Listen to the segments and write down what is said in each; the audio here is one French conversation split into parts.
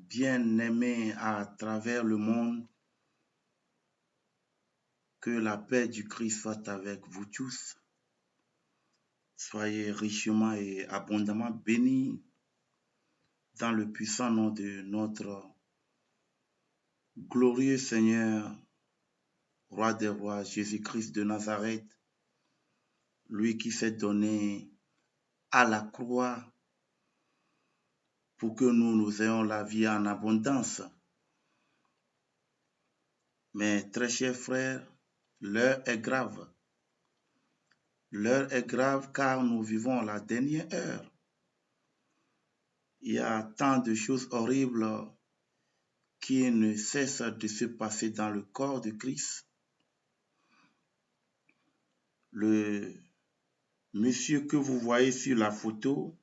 Bien-aimés à travers le monde, que la paix du Christ soit avec vous tous. Soyez richement et abondamment bénis dans le puissant nom de notre glorieux Seigneur, Roi des rois, Jésus-Christ de Nazareth, lui qui s'est donné à la croix pour que nous ayons la vie en abondance. Mes très chers frères, l'heure est grave. L'heure est grave car nous vivons la dernière heure. Il y a tant de choses horribles qui ne cessent de se passer dans le corps de Christ. Le monsieur que vous voyez sur la photo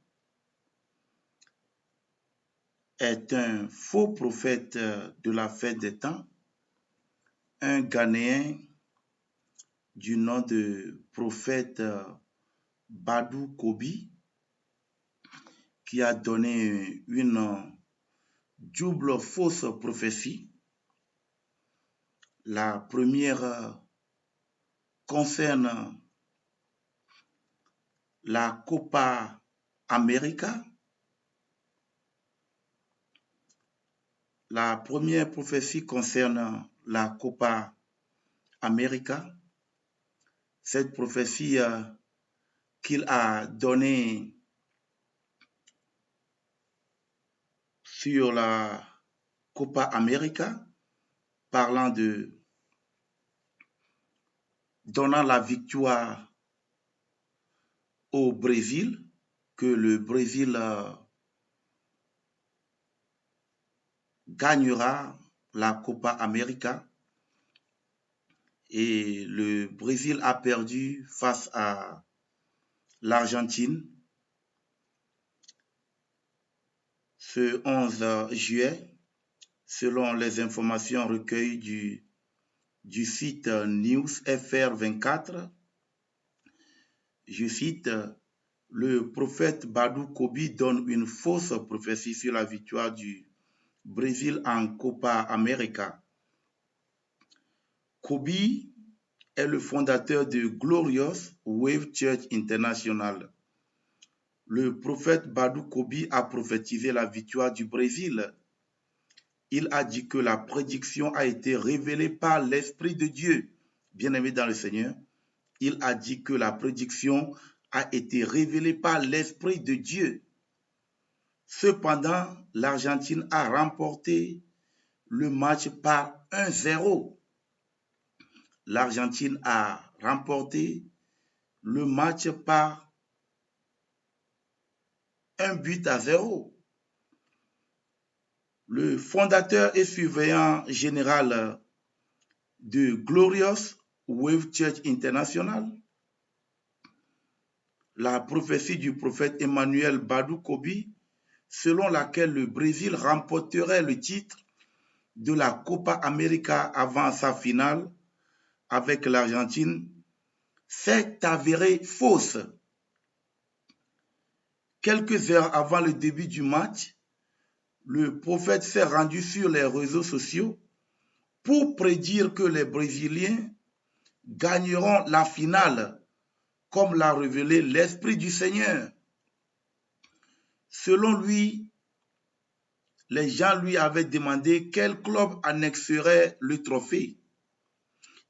est un faux prophète de la fin des temps, un Ghanéen du nom de prophète Badou Kobi, qui a donné une double fausse prophétie. La première concerne la Copa América. La première prophétie concerne la Copa América. Cette prophétie qu'il a donnée sur la Copa América, parlant de donnant la victoire au Brésil, que le Brésil gagnera la Copa América, et le Brésil a perdu face à l'Argentine ce 11 juillet, selon les informations recueillies du site News FR24. Je cite, le prophète Badou Kobi donne une fausse prophétie sur la victoire du Brésil en Copa América. Kobi est le fondateur de Glorious Wave Church International. Le prophète Badou Kobi a prophétisé la victoire du Brésil. Il a dit que la prédiction a été révélée par l'Esprit de Dieu. Bien-aimé dans le Seigneur, il a dit que la prédiction a été révélée par l'Esprit de Dieu. Cependant, l'Argentine a remporté le match par 1-0. L'Argentine a remporté le match par 1-0. Le fondateur et surveillant général de Glorious Wave Church International, la prophétie du prophète Emmanuel Badou Kobi, selon laquelle le Brésil remporterait le titre de la Copa América avant sa finale avec l'Argentine, s'est avérée fausse. Quelques heures avant le début du match, le prophète s'est rendu sur les réseaux sociaux pour prédire que les Brésiliens gagneront la finale, comme l'a révélé l'Esprit du Seigneur. Selon lui, les gens lui avaient demandé quel club annexerait le trophée.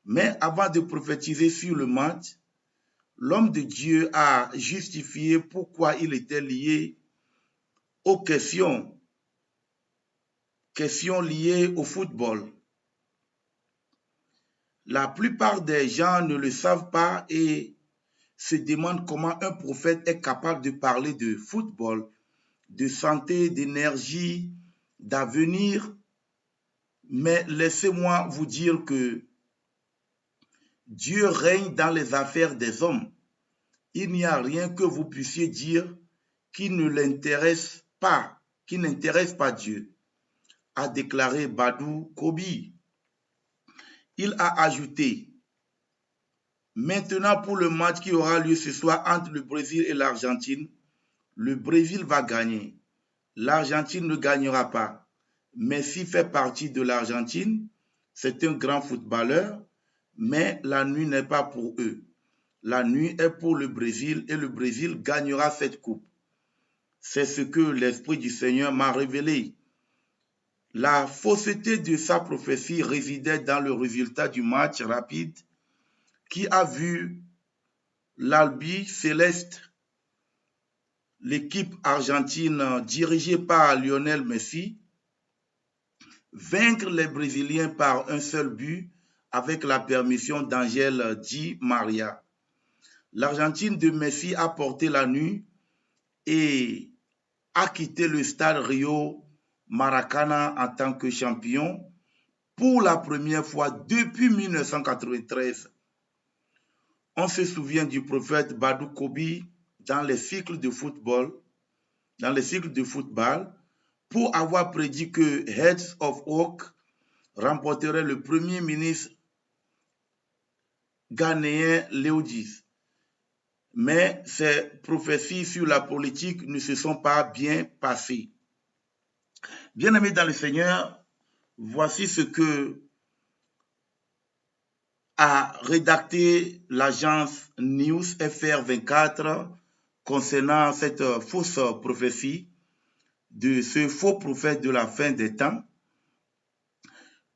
Mais avant de prophétiser sur le match, l'homme de Dieu a justifié pourquoi il était lié aux questions liées au football. La plupart des gens ne le savent pas et se demandent comment un prophète est capable de parler de football, de santé, d'énergie, d'avenir. Mais laissez-moi vous dire que Dieu règne dans les affaires des hommes. Il n'y a rien que vous puissiez dire qui ne l'intéresse pas, qui n'intéresse pas Dieu, a déclaré Badou Kobi. Il a ajouté, maintenant pour le match qui aura lieu ce soir entre le Brésil et l'Argentine, le Brésil va gagner. L'Argentine ne gagnera pas. Messi fait partie de l'Argentine, c'est un grand footballeur, mais la nuit n'est pas pour eux. La nuit est pour le Brésil et le Brésil gagnera cette coupe. C'est ce que l'Esprit du Seigneur m'a révélé. La fausseté de sa prophétie résidait dans le résultat du match rapide qui a vu l'Albi Céleste, l'équipe argentine dirigée par Lionel Messi, vaincre les Brésiliens par un seul but avec la permission d'Angel Di Maria. L'Argentine de Messi a porté la nuit et a quitté le stade Rio Maracana en tant que champion pour la première fois depuis 1993. On se souvient du prophète Badou Kobi dans les cycles de football, pour avoir prédit que Heads of Oak remporterait le premier ministre ghanéen Léodis. Mais ces prophéties sur la politique ne se sont pas bien passées. Bien-aimés dans le Seigneur, voici ce que a rédacté l'agence News FR24 concernant cette fausse prophétie de ce faux prophète de la fin des temps.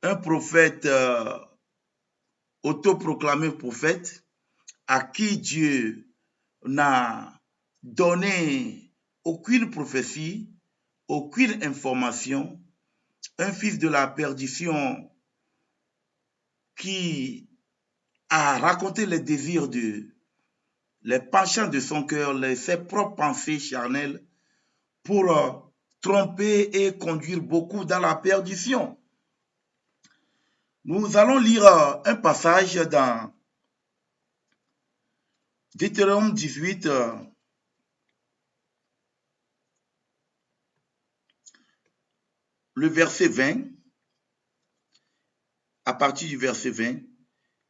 Un prophète autoproclamé prophète à qui Dieu n'a donné aucune prophétie, aucune information, un fils de la perdition qui a raconté les désirs les penchants de son cœur, ses propres pensées charnelles pour tromper et conduire beaucoup dans la perdition. Nous allons lire un passage dans Deutéronome 18, le verset 20, à partir du verset 20.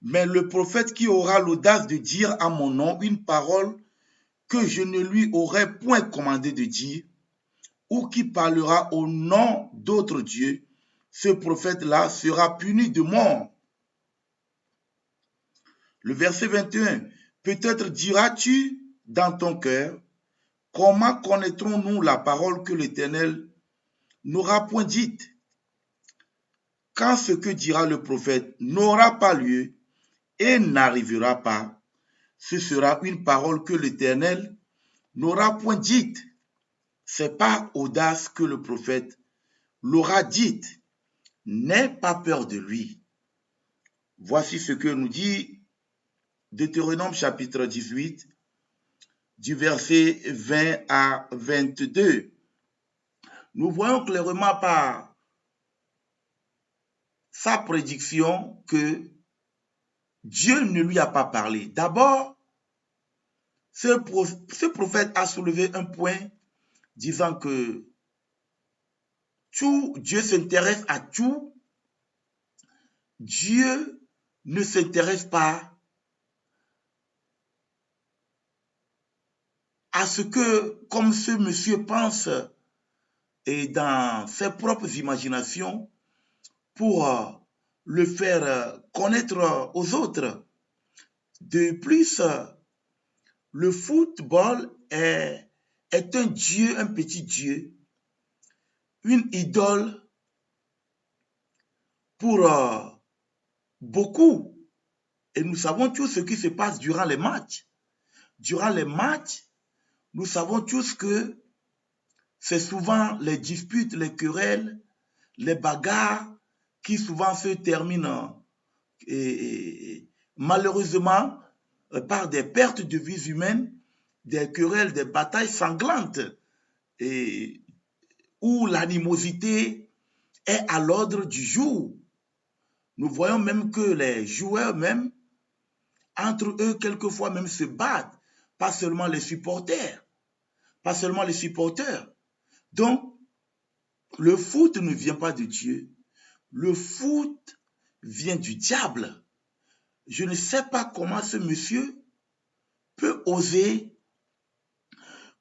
Mais le prophète qui aura l'audace de dire à mon nom une parole que je ne lui aurais point commandé de dire, ou qui parlera au nom d'autres dieux, ce prophète-là sera puni de mort. Le verset 21. Peut-être diras-tu dans ton cœur, comment connaîtrons-nous la parole que l'Éternel n'aura point dite? Quand ce que dira le prophète n'aura pas lieu et n'arrivera pas, ce sera une parole que l'Éternel n'aura point dite. C'est par audace que le prophète l'aura dite. N'aie pas peur de lui. Voici ce que nous dit Deutéronome chapitre 18, du verset 20 à 22. Nous voyons clairement par sa prédiction que Dieu ne lui a pas parlé. D'abord, ce prophète a soulevé un point disant que Dieu s'intéresse à tout. Dieu ne s'intéresse pas à ce que, comme ce monsieur pense, et dans ses propres imaginations, pour le faire connaître aux autres. De plus, le football est un dieu, un petit dieu, une idole pour beaucoup. Et nous savons tous ce qui se passe durant les matchs. Durant les matchs, nous savons tous que c'est souvent les disputes, les querelles, les bagarres qui souvent se terminent malheureusement par des pertes de vies humaines, des querelles, des batailles sanglantes où l'animosité est à l'ordre du jour. Nous voyons même que les joueurs même, entre eux, quelquefois même se battent, pas seulement les supporters. Pas seulement les supporters. Donc, le foot ne vient pas de Dieu. Le foot vient du diable. Je ne sais pas comment ce monsieur peut oser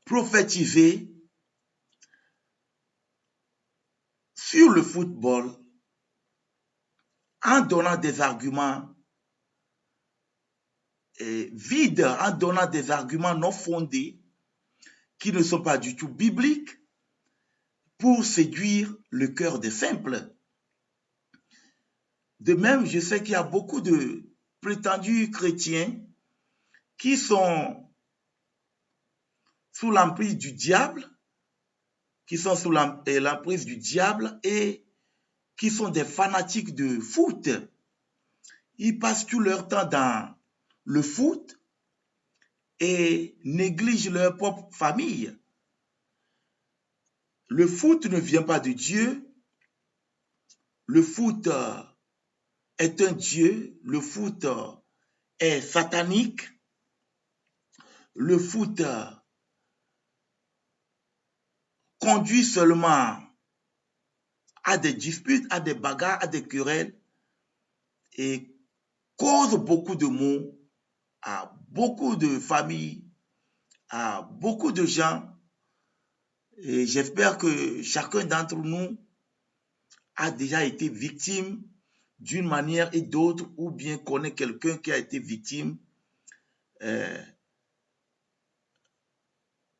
prophétiser sur le football en donnant des arguments vides, en donnant des arguments non fondés qui ne sont pas du tout bibliques pour séduire le cœur des simples. De même, je sais qu'il y a beaucoup de prétendus chrétiens qui sont sous l'emprise du diable, et qui sont des fanatiques de foot. Ils passent tout leur temps dans le foot et négligent leur propre famille. Le foot ne vient pas de Dieu. Le foot est un dieu. Le foot est satanique. Le foot conduit seulement à des disputes, à des bagarres, à des querelles et cause beaucoup de maux à beaucoup de familles, à beaucoup de gens. Et j'espère que chacun d'entre nous a déjà été victime d'une manière et d'autre, ou bien connaît quelqu'un qui a été victime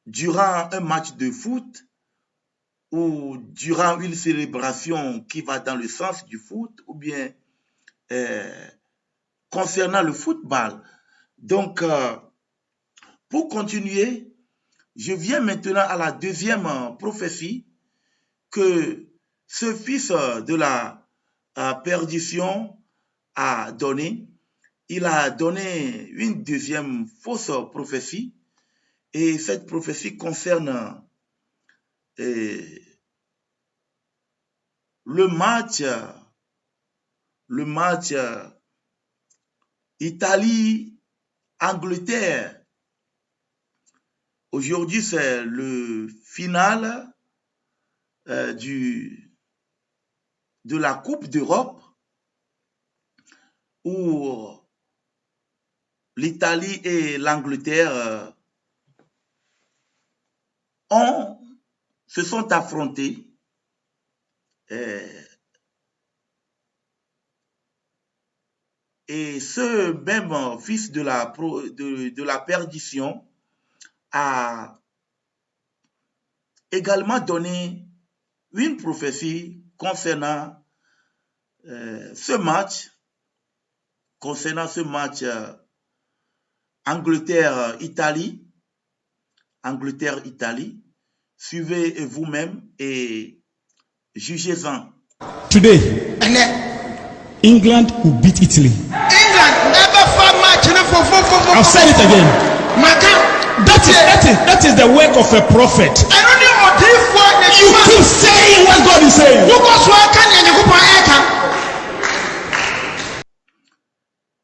durant un match de foot ou durant une célébration qui va dans le sens du foot, ou bien concernant le football. Donc, pour continuer, je viens maintenant à la deuxième prophétie que ce fils de la perdition a donné. Il a donné une deuxième fausse prophétie, et cette prophétie concerne le match Italie-Angleterre. Aujourd'hui, c'est le final de la Coupe d'Europe où l'Italie et l'Angleterre se sont affrontés. Et ce même fils de la perdition a également donné une prophétie concernant ce match Angleterre-Italie. Suivez vous-même et jugez-en. Today, England will beat Italy. I'll say it again. That is the work of a prophet. You keep saying what God is saying.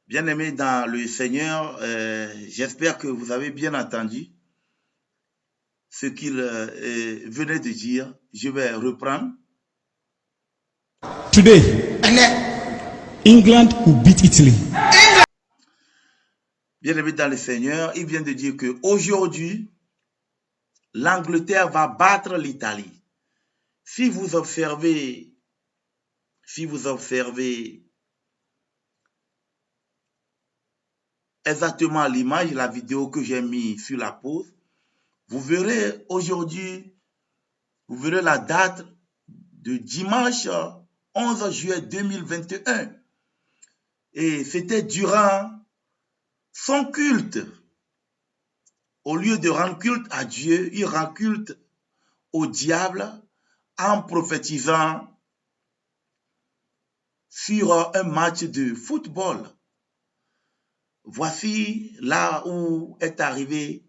Bien-aimés dans le Seigneur, j'espère que vous avez bien entendu ce qu'il venait de dire. Je vais reprendre. Today, England will beat Italy. Bien-aimés dans le Seigneur, il vient de dire que aujourd'hui, l'Angleterre va battre l'Italie. Si vous observez exactement l'image, la vidéo que j'ai mis sur la pause, vous verrez aujourd'hui, vous verrez la date de dimanche 11 juillet 2021. Et c'était durant son culte. Au lieu de rendre culte à Dieu, il rend culte au diable en prophétisant sur un match de football. Voici là où est arrivée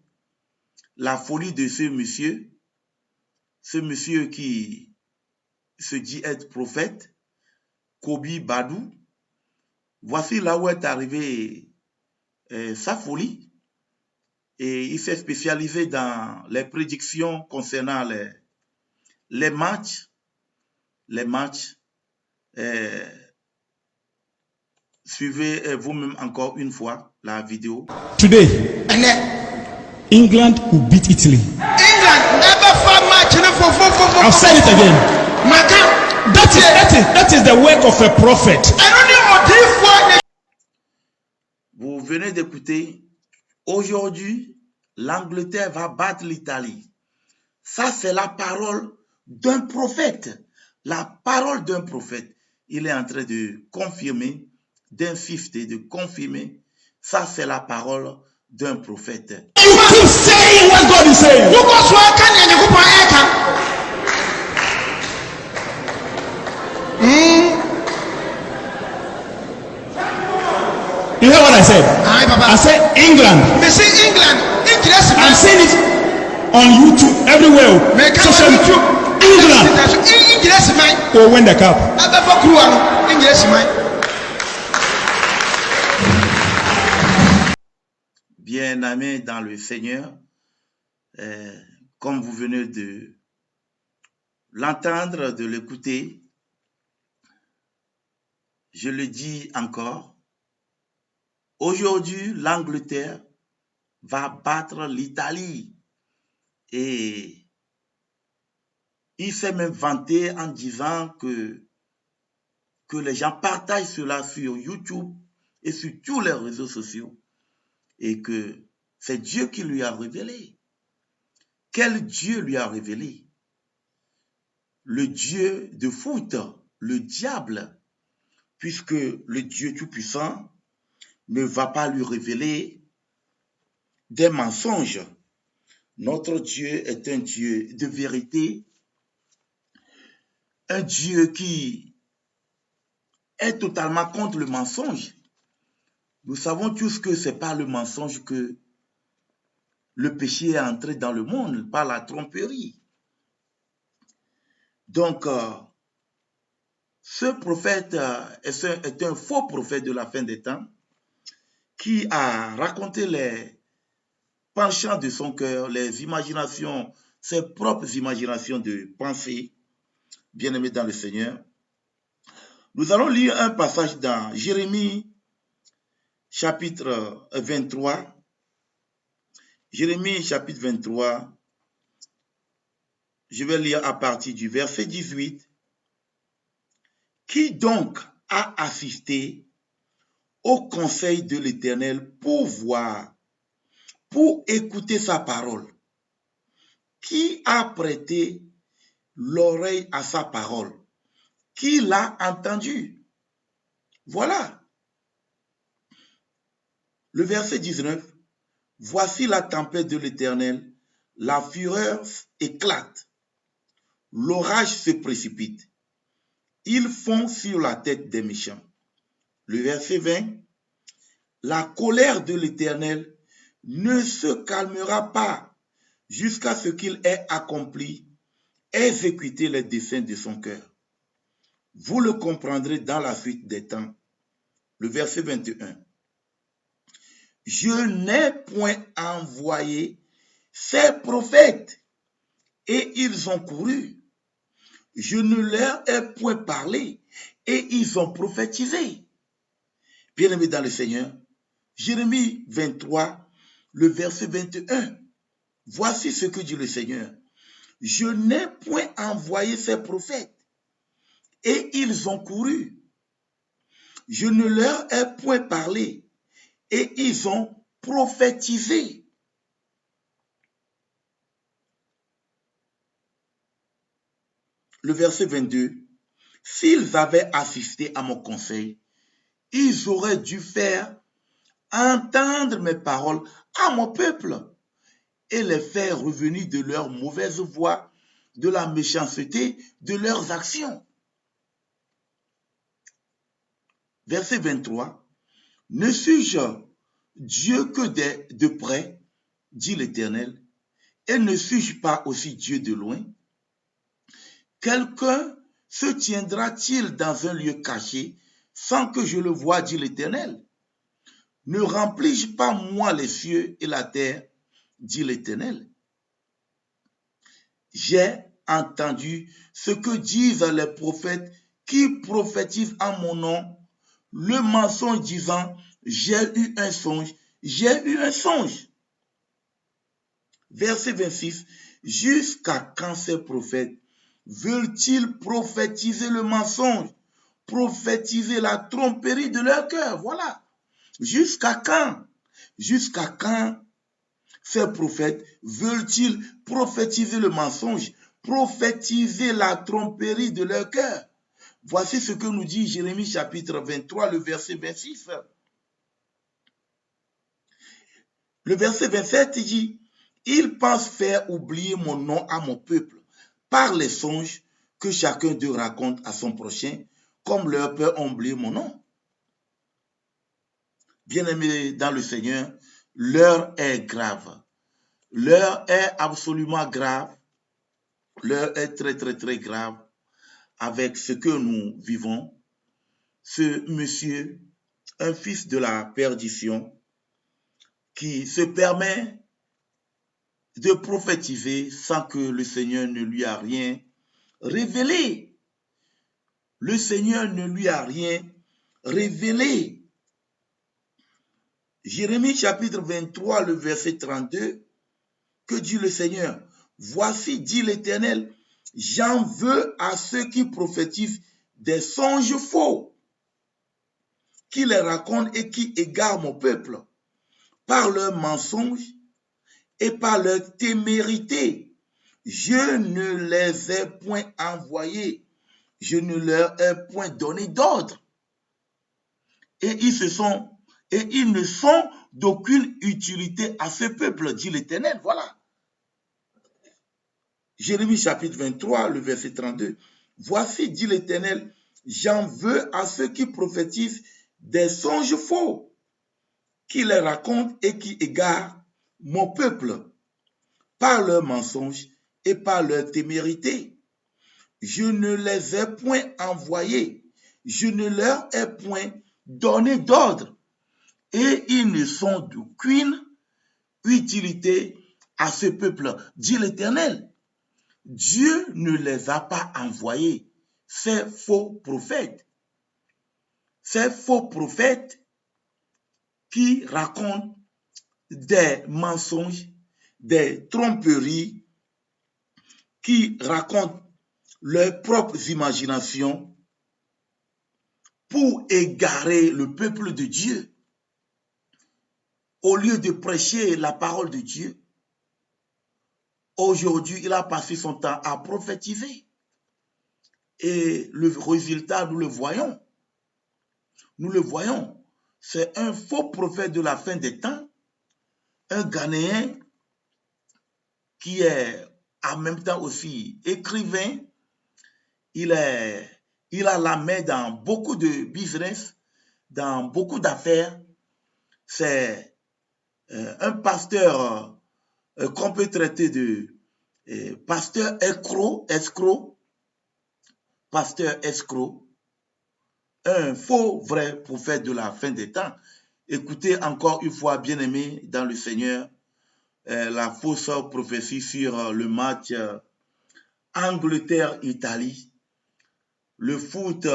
la folie de ce monsieur qui se dit être prophète, Kobi Badou. Voici là où est arrivée sa folie, et il s'est spécialisé dans les prédictions concernant les matchs. Suivez vous-même encore une fois la vidéo. Today, England will beat Italy. I'll say it again. That is the work of a prophet. Vous venez d'écouter, aujourd'hui, l'Angleterre va battre l'Italie. Ça, c'est la parole d'un prophète. La parole d'un prophète. Il est en train de confirmer, d'insister, de confirmer. Ça, c'est la parole d'un prophète. You keep saying what God is saying. You hear what I said? I said England. I'm saying it on YouTube, everywhere. Social media. England will win the cup. Bien-aimés dans le Seigneur, comme vous venez de l'entendre, de l'écouter, je le dis encore, aujourd'hui, l'Angleterre va battre l'Italie. Et il s'est même vanté en disant que les gens partagent cela sur YouTube et sur tous les réseaux sociaux. Et que c'est Dieu qui lui a révélé. Quel Dieu lui a révélé? Le Dieu de foot, le diable, puisque le Dieu Tout-Puissant ne va pas lui révéler des mensonges. Notre Dieu est un Dieu de vérité, un Dieu qui est totalement contre le mensonge. Nous savons tous que ce n'est pas le mensonge que le péché est entré dans le monde, par la tromperie. Donc, ce prophète est un faux prophète de la fin des temps qui a raconté les penchants de son cœur, les imaginations, ses propres imaginations de pensée, bien-aimés dans le Seigneur. Nous allons lire un passage dans Jérémie, chapitre 23. Jérémie, chapitre 23. Je vais lire à partir du verset 18. Qui donc a assisté au conseil de l'Éternel pour voir, pour écouter sa parole? Qui a prêté l'oreille à sa parole? Qui l'a entendu? Voilà. Le verset 19. Voici la tempête de l'Éternel, la fureur éclate, l'orage se précipite. Ils font sur la tête des méchants. Le verset 20. La colère de l'Éternel ne se calmera pas jusqu'à ce qu'il ait accompli, exécuté les desseins de son cœur. Vous le comprendrez dans la suite des temps. Le verset 21. Je n'ai point envoyé ces prophètes, et ils ont couru. Je ne leur ai point parlé, et ils ont prophétisé. Bien-aimés dans le Seigneur, Jérémie 23, le verset 21. Voici ce que dit le Seigneur. Je n'ai point envoyé ces prophètes, et ils ont couru. Je ne leur ai point parlé, et ils ont prophétisé. Le verset 22. S'ils avaient assisté à mon conseil, ils auraient dû faire entendre mes paroles à mon peuple et les faire revenir de leur mauvaise voie, de la méchanceté, de leurs actions. Verset 23. Ne suis-je Dieu que de près, dit l'Éternel, et ne suis-je pas aussi Dieu de loin? Quelqu'un se tiendra-t-il dans un lieu caché sans que je le voie, dit l'Éternel? Ne remplis-je pas moi les cieux et la terre, dit l'Éternel? J'ai entendu ce que disent les prophètes qui prophétisent en mon nom, le mensonge disant, j'ai eu un songe, j'ai eu un songe. Verset 26, jusqu'à quand ces prophètes veulent-ils prophétiser le mensonge, prophétiser la tromperie de leur cœur? Voilà. Jusqu'à quand? Jusqu'à quand ces prophètes veulent-ils prophétiser le mensonge, prophétiser la tromperie de leur cœur? Voici ce que nous dit Jérémie chapitre 23, le verset 26. Le verset 27 dit, « Ils pensent faire oublier mon nom à mon peuple par les songes que chacun d'eux raconte à son prochain, comme leurs pères ont oublié mon nom. » Bien-aimés dans le Seigneur, l'heure est grave. L'heure est absolument grave. L'heure est très, très, très grave avec ce que nous vivons. Ce monsieur, un fils de la perdition, qui se permet de prophétiser sans que le Seigneur ne lui a rien révélé. Le Seigneur ne lui a rien révélé. Jérémie chapitre 23, le verset 32, que dit le Seigneur? « Voici, dit l'Éternel, j'en veux à ceux qui prophétisent des songes faux, qui les racontent et qui égarent mon peuple par leurs mensonges et par leur témérité. Je ne les ai point envoyés, je ne leur ai point donné d'ordre. Et ils ne sont d'aucune utilité à ce peuple, dit l'Éternel. » Voilà. Jérémie chapitre 23, le verset 32. « Voici, dit l'Éternel, j'en veux à ceux qui prophétisent des songes faux, qui les racontent et qui égarent mon peuple par leurs mensonges et par leur témérité. Je ne les ai point envoyés, je ne leur ai point donné d'ordre, et ils ne sont d'aucune utilité à ce peuple, dit l'Éternel. » Dieu ne les a pas envoyés, ces faux prophètes. Ces faux prophètes qui racontent des mensonges, des tromperies, qui racontent leurs propres imaginations pour égarer le peuple de Dieu. Au lieu de prêcher la parole de Dieu, aujourd'hui, il a passé son temps à prophétiser. Et le résultat, nous le voyons. Nous le voyons. C'est un faux prophète de la fin des temps, un Ghanéen qui est en même temps aussi écrivain. Il a la main dans beaucoup de business, dans beaucoup d'affaires. C'est un pasteur qu'on peut traiter de pasteur escroc, pasteur escroc, un faux vrai prophète de la fin des temps. Écoutez encore une fois, bien-aimés dans le Seigneur, la fausse prophétie sur le match Angleterre-Italie. Le foot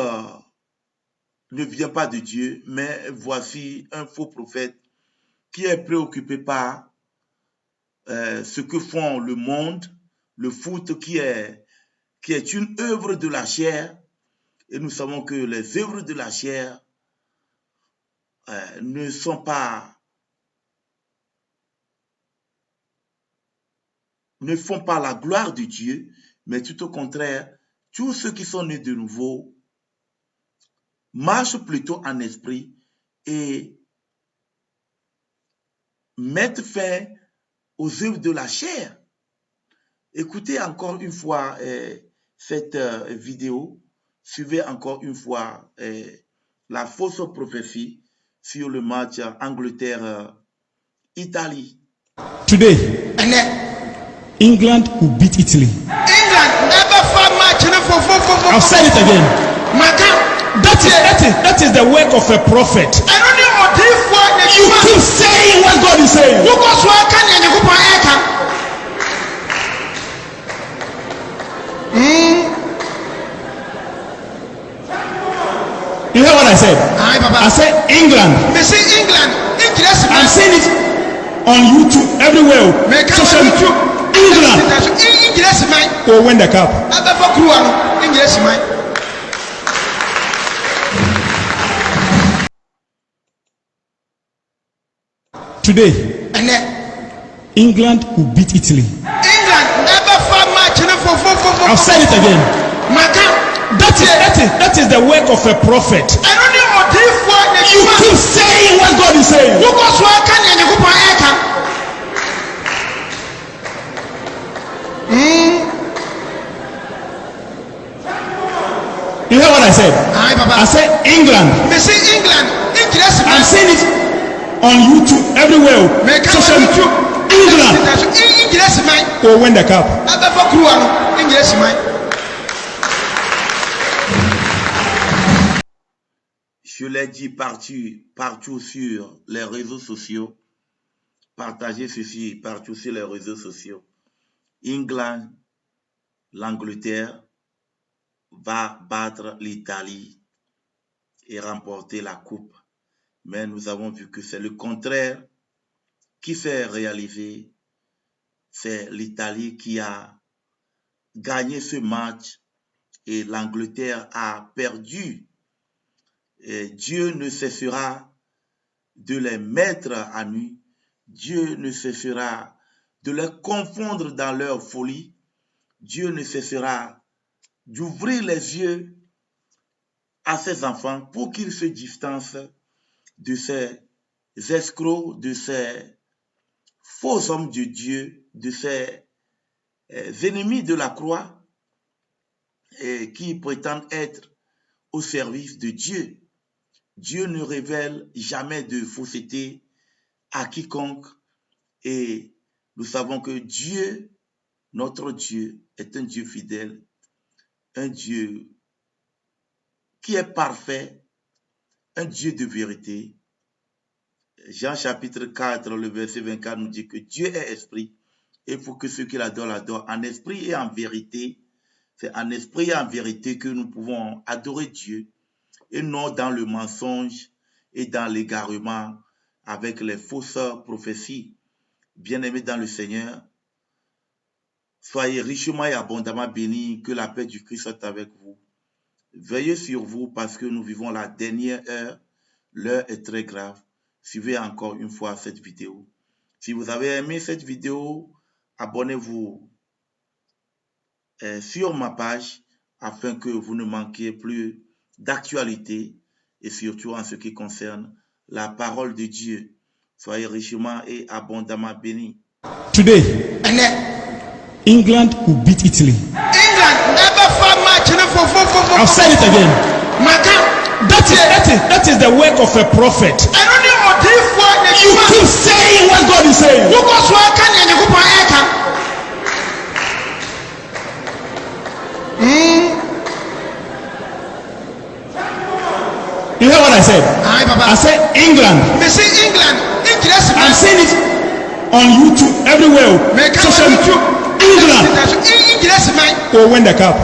ne vient pas de Dieu, mais voici un faux prophète qui est préoccupé par ce que font le monde, le foot qui est une œuvre de la chair. Et nous savons que les œuvres de la chair ne font pas la gloire de Dieu, mais tout au contraire, tous ceux qui sont nés de nouveau marchent plutôt en esprit et mettent fin aux œuvres de la chair. Écoutez encore une fois cette vidéo. Suivez encore une fois la fausse prophétie sur le match Angleterre-Italie. Today, England will beat Italy. England never fought match. I'll say it again. That is the work of a prophet. You keep saying what God is saying. You hear what I said? I said England. I'm seeing it on YouTube everywhere. Social media. England. will win the cup. Today, England will beat Italy. I'll say it again. That is the work of a prophet. You keep saying what God is saying. You hear what I said? I said England. I'm saying it on YouTube everywhere. Social media. England will win the cup. Je l'ai dit partout sur les réseaux sociaux. Partagez ceci partout sur les réseaux sociaux. England, l'Angleterre va battre l'Italie et remporter la coupe. Mais nous avons vu que c'est le contraire qui s'est réalisé. C'est l'Italie qui a gagné ce match et l'Angleterre a perdu. Et Dieu ne cessera de les mettre à nu. Dieu ne cessera de les confondre dans leur folie. Dieu ne cessera d'ouvrir les yeux à ses enfants pour qu'ils se distancent de ces escrocs, de ces faux hommes de Dieu, de ces ennemis de la croix et qui prétendent être au service de Dieu. Dieu ne révèle jamais de fausseté à quiconque et nous savons que Dieu, notre Dieu, est un Dieu fidèle, un Dieu qui est parfait, un Dieu de vérité. Jean chapitre 4, le verset 24 nous dit que Dieu est esprit et pour que ceux qui l'adorent, l'adorent en esprit et en vérité. C'est en esprit et en vérité que nous pouvons adorer Dieu et non dans le mensonge et dans l'égarement avec les fausses prophéties. Bien-aimés dans le Seigneur, soyez richement et abondamment bénis, que la paix du Christ soit avec vous. Veillez sur vous parce que nous vivons la dernière heure. L'heure est très grave. Suivez encore une fois cette vidéo. Si vous avez aimé cette vidéo, abonnez-vous sur ma page afin que vous ne manquiez plus d'actualité et surtout en ce qui concerne la parole de Dieu. Soyez richement et abondamment bénis. Today, England will beat Italy. I'll say it again. That is the work of a prophet. You keep saying what God is saying. You hear what I said? I said England. I'm saying it on YouTube everywhere. Social media. England will win the cup.